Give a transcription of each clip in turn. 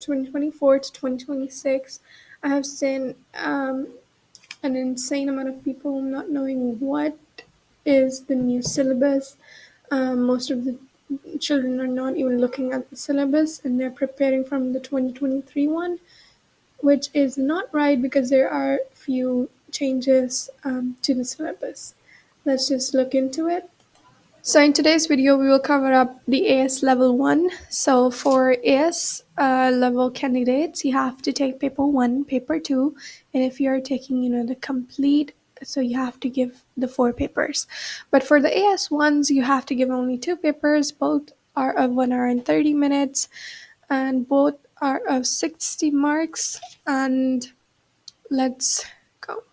2024 to 2026, I have seen an insane amount of people not knowing what is the new syllabus. Most of the children are not even looking at the syllabus and they're preparing from the 2023 one, which is not right because there are few changes to the syllabus. Let's just look into it. So in today's video, we will cover up the AS level 1. So for AS level candidates, you have to take paper 1, paper 2, and if you're taking, the complete, so you have to give the 4 papers. But for the AS ones, you have to give only 2 papers. Both are of 1 hour and 30 minutes, and both are of 60 marks. And let's go.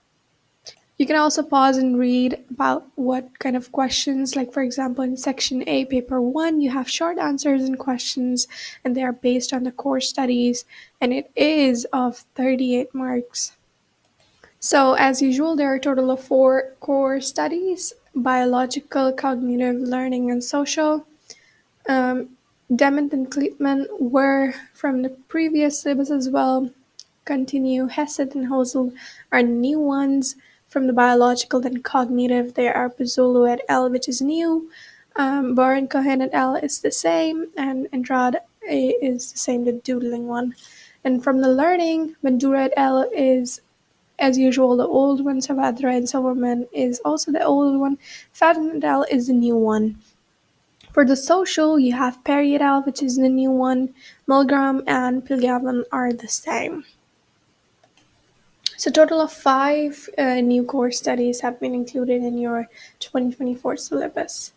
You can also pause and read about what kind of questions, like for example, in section A, paper 1, you have short answers and questions, and they are based on the core studies, and it is of 38 marks. So as usual, there are a total of 4 core studies: biological, cognitive, learning, and social. Dement and Kleitman were from the previous syllabus as well. Continue. Hesed and Hosel are new ones. From the biological and cognitive, there are Pizzolo et al., which is new. Baron Cohen et al. Is the same, and Andrade is the same, the doodling one. And from the learning, Bandura et al. Is, as usual, the old one. Savadra and Silverman is also the old one. Fadden et al. Is the new one. For the social, you have Perry et al., which is the new one. Milgram and Pilgavin are the same. So a total of 5 new core studies have been included in your 2024 syllabus.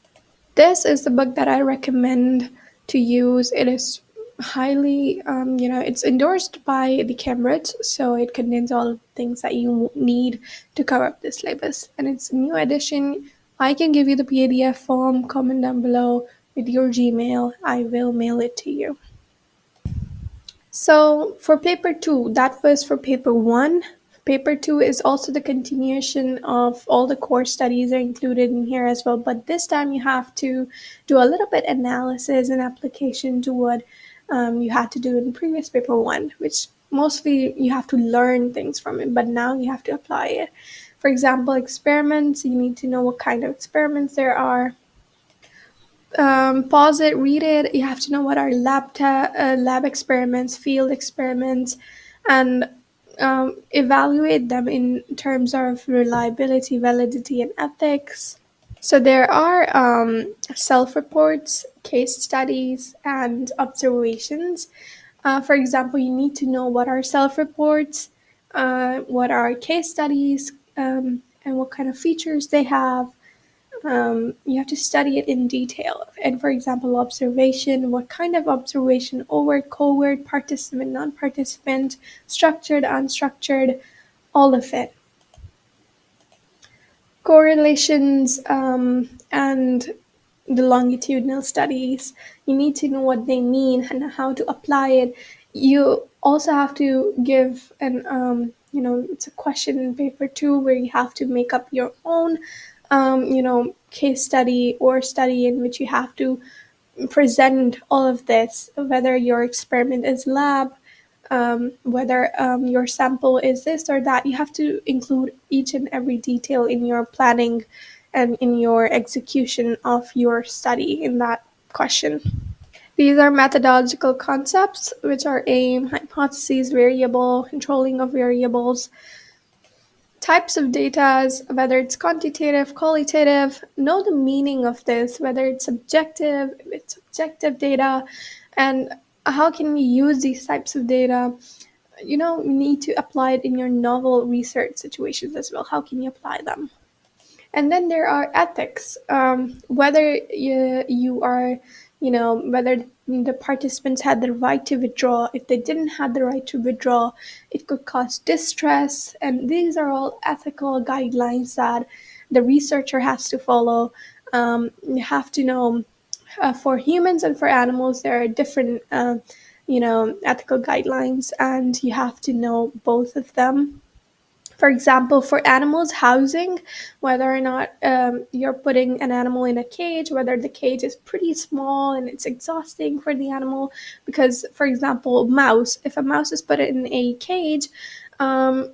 This is the book that I recommend to use. It is highly, it's endorsed by the Cambridge, so it contains all of the things that you need to cover up this syllabus. And it's a new edition. I can give you the PDF form. Comment down below with your Gmail. I will mail it to you. So for paper 2, that was for paper 1. Paper 2 is also the continuation of all the core studies are included in here as well, but this time you have to do a little bit analysis and application to what you had to do in previous paper 1, which mostly you have to learn things from it, but now you have to apply it. For example, experiments, you need to know what kind of experiments there are. Pause it, read it. You have to know what are lab experiments, field experiments, and evaluate them in terms of reliability, validity, and ethics. So there are self-reports, case studies, and observations. For example, you need to know what are self-reports, what are case studies, and what kind of features they have. You have to study it in detail. And for example, observation, what kind of observation, overt, covert, participant, non-participant, structured, unstructured, all of it. Correlations and the longitudinal studies, you need to know what they mean and how to apply it. You also have to give it's a question in paper 2 where you have to make up your own case study or study in which you have to present all of this, whether your experiment is lab, whether your sample is this or that. You have to include each and every detail in your planning and in your execution of your study in that question. These are methodological concepts, which are aim, hypotheses, variable, controlling of variables. Types of data, whether it's quantitative, qualitative, know the meaning of this, whether it's subjective, it's objective data, and how can we use these types of data. You need to apply it in your novel research situations as well. How can you apply them? And then there are ethics, whether you are, whether the participants had the right to withdraw. If they didn't have the right to withdraw, it could cause distress. And these are all ethical guidelines that the researcher has to follow. You have to know for humans and for animals, there are different, ethical guidelines, and you have to know both of them. For example, for animals housing, whether or not you're putting an animal in a cage, whether the cage is pretty small and it's exhausting for the animal. Because, for example, mouse, if a mouse is put in a cage, um,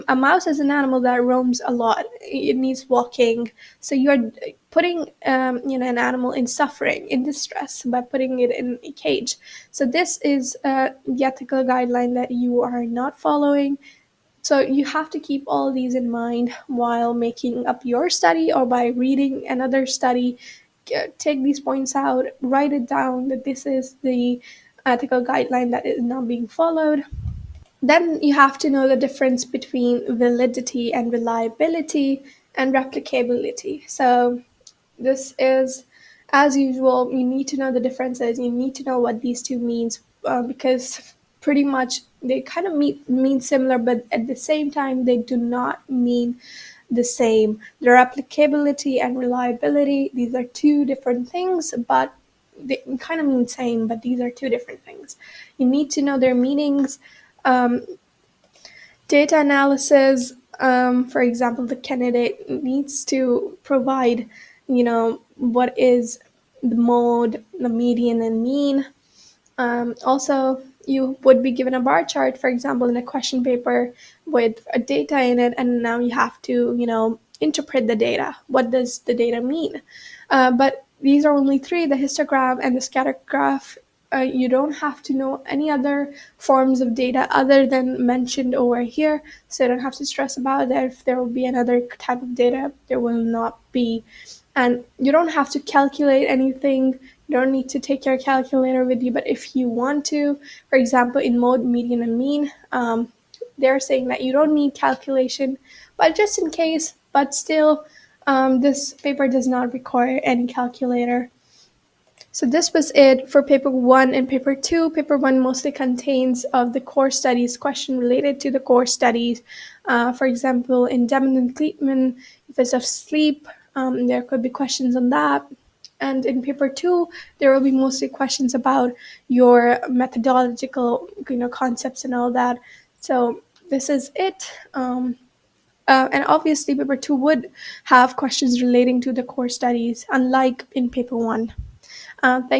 a mouse is an animal that roams a lot. It needs walking. So you're putting an animal in suffering, in distress, by putting it in a cage. So this is the ethical guideline that you are not following. So you have to keep all these in mind while making up your study or by reading another study. Take these points out, write it down that this is the ethical guideline that is not being followed. Then you have to know the difference between validity and reliability and replicability. So this is, as usual, you need to know the differences. You need to know what these two means, because pretty much they kind of mean similar, but at the same time they do not mean the same. The replicability and reliability, these are two different things, but they kind of mean same, but these are two different things. You need to know their meanings. Um, Data analysis, for example, the candidate needs to provide, what is the mode, the median, and mean. Also, you would be given a bar chart, for example, in a question paper with a data in it, and now you have to, interpret the data. What does the data mean? But these are only three: the histogram and the scatter graph. You don't have to know any other forms of data other than mentioned over here, so you don't have to stress about that. If there will be another type of data, there will not be. And you don't have to calculate anything. You don't need to take your calculator with you, but if you want to, for example, in mode, median, and mean, they're saying that you don't need calculation, but just in case, but still, this paper does not require any calculator. So this was it for paper one and paper two. Paper one mostly contains of the core studies, question related to the core studies. For example, in Demon and Kleitman, if it's of sleep, there could be questions on that. And in paper two, there will be mostly questions about your methodological, concepts and all that. So this is it. And obviously, paper two would have questions relating to the core studies, unlike in paper one. Thank